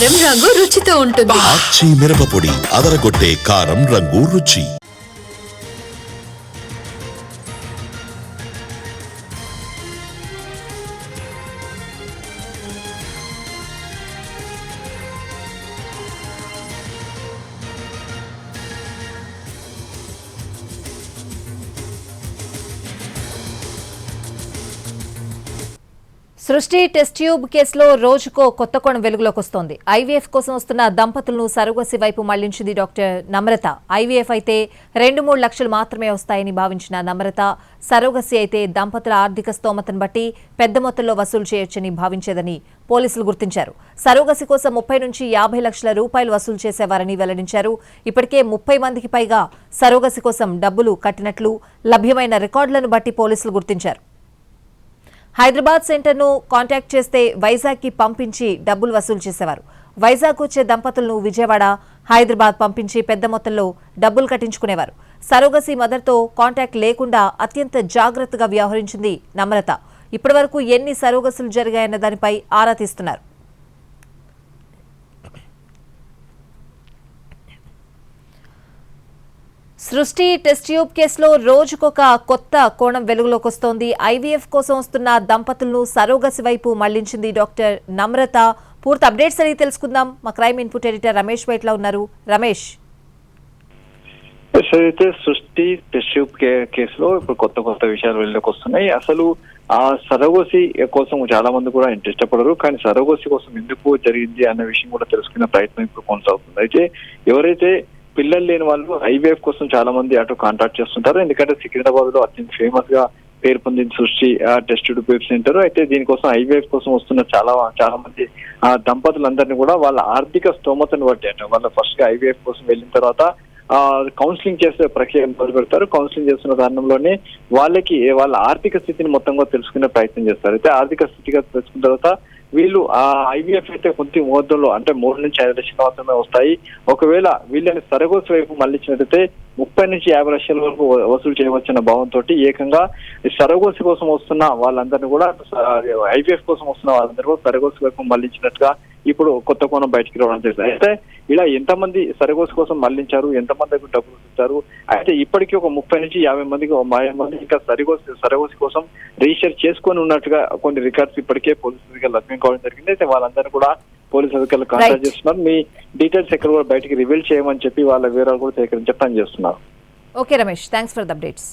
కారం రంగు రుచితో ఉంటుంది. ఆచి మిరపపొడి అదరగొట్టే కారం రంగు రుచి. సృష్టి టెస్ట్ ట్యూబ్ కేసులో రోజుకో కొత్త కోణం వెలుగులోకి వస్తోంది. ఐవీఎఫ్ కోసం వస్తున్న దంపతులను సరోగసి వైపు మళ్లించింది డాక్టర్ నమ్రత. ఐవీఎఫ్ అయితే 2-3 లక్షలు మాత్రమే వస్తాయని భావించిన నమ్రత, సరోగసి అయితే దంపతుల ఆర్థిక స్తోమతను బట్టి పెద్ద మొత్తంలో వసూలు చేయొచ్చని భావించేదని పోలీసులు గుర్తించారు. సరోగసి కోసం 30 నుంచి 50 లక్షల రూపాయలు వసూలు చేసేవారని వెల్లడించారు. ఇప్పటికే 30 మందికి పైగా సరోగసి కోసం డబ్బులు కట్టినట్లు లభ్యమైన రికార్డులను బట్టి పోలీసులు గుర్తించారు. హైదరాబాద్ సెంటర్ను కాంటాక్ట్ చేస్తే వైజాగ్కి పంపించి డబ్బులు వసూలు చేసేవారు. వైజాగ్ వచ్చే దంపతులను విజయవాడ, హైదరాబాద్ పంపించి పెద్ద మొత్తంలో డబ్బులు కట్టించుకునేవారు. సరోగసి మదర్తో కాంటాక్ట్ లేకుండా అత్యంత జాగ్రత్తగా వ్యవహరించింది నమ్రత. ఇప్పటివరకు ఎన్ని సరోగసులు జరిగాయన్న దానిపై ఆరా తీస్తున్నారు. సృష్టి టెస్ట్ ట్యూబ్ కేసులో రోజుకొక కొత్త కోణం వెలుగులోకి వస్తోంది. ఐవీఎఫ్ కోసం వస్తున్న దంపతులను సరోగసి వైపు మళ్లించింది డాక్టర్ నమ్రత. పూర్తి అప్డేట్స్ అడిగి తెలుసుకుందాం. మా crime input editor Ramesh Vaitla ఉన్నారు. రమేష్, అయితే సృష్టి టెస్ట్ ట్యూబ్ కేసులో ఇప్పుడు కొత్త విషయాలు వెలుగులోకి వస్తున్నాయి. అసలు ఆ సరోగసి కోసం చాలా మంది కూడా ఇష్టపడరు, కానీ సరోగసి కోసం ఎందుకు జరిగింది అన్న విషయం కూడా తెలుసుకునే ప్రయత్నం ఇప్పుడు కొనసాగుతుంది. అయితే ఎవరైతే పిల్లలు లేని వాళ్ళు ఐవీఎఫ్ కోసం చాలా మంది అటు కాంటాక్ట్ చేస్తుంటారు. ఎందుకంటే సికింద్రాబాద్ లో అత్యంత ఫేమస్ గా పేరు పొందిన సృష్టి టెస్ట్ ట్యూబ్ సెంటర్. అయితే దీనికోసం ఐవీఎఫ్ కోసం వస్తున్న చాలా మంది ఆ దంపతులందరినీ కూడా వాళ్ళ ఆర్థిక స్తోమతను బట్టి అంటే వాళ్ళ ఫస్ట్ గా ఐవీఎఫ్ కోసం వెళ్ళిన తర్వాత కౌన్సిలింగ్ చేసే ప్రక్రియ మొదలు పెడతారు. కౌన్సిలింగ్ చేస్తున్న కారణంలోనే వాళ్ళకి వాళ్ళ ఆర్థిక స్థితిని మొత్తంగా తెలుసుకునే ప్రయత్నం చేస్తారు. అయితే ఆర్థిక స్థితిగా తెలుసుకున్న తర్వాత వీళ్ళు ఆ ఐవీఎఫ్ అయితే కొంత మొత్తంలో అంటే 3 నుంచి 5 లక్షల మాత్రమే వస్తాయి. ఒకవేళ వీళ్ళని సరోగసి వైపు మళ్ళించినట్టయితే 30 నుంచి 50 లక్షల వరకు వసూలు చేయవచ్చన్న భావంతో ఏకంగా సరోగసి కోసం వస్తున్న వాళ్ళందరినీ కూడా ఐవీఎఫ్ కోసం వస్తున్న వాళ్ళందరూ కూడా సరోగసి వైపు మళ్ళించినట్టుగా ఇప్పుడు కొత్త కోణం బయటికి రావడం జరిగింది. అయితే ఇలా ఎంతమంది సరోగసి కోసం మళ్లించారు, ఎంతమందికి డబ్బులు ఇస్తారు, అయితే ఇప్పటికీ ఒక 30 నుంచి 50 మంది ఇంకా సరోగసి కోసం రిజిస్టర్ చేసుకొని ఉన్నట్టుగా కొన్ని రికార్డ్స్ ఇప్పటికే పోలీసు అధికారులు లభ్యం కావడం జరిగింది. అయితే వాళ్ళందరూ కూడా పోలీసు అధికారులు కాంటాక్ట్ చేస్తున్నారు. మీ డీటెయిల్స్ ఎక్కడ కూడా బయటికి రివీల్ చేయమని చెప్పి వాళ్ళ వివరాలు కూడా సేకరించే పని చేస్తున్నారు. Okay Ramesh, thanks for the updates.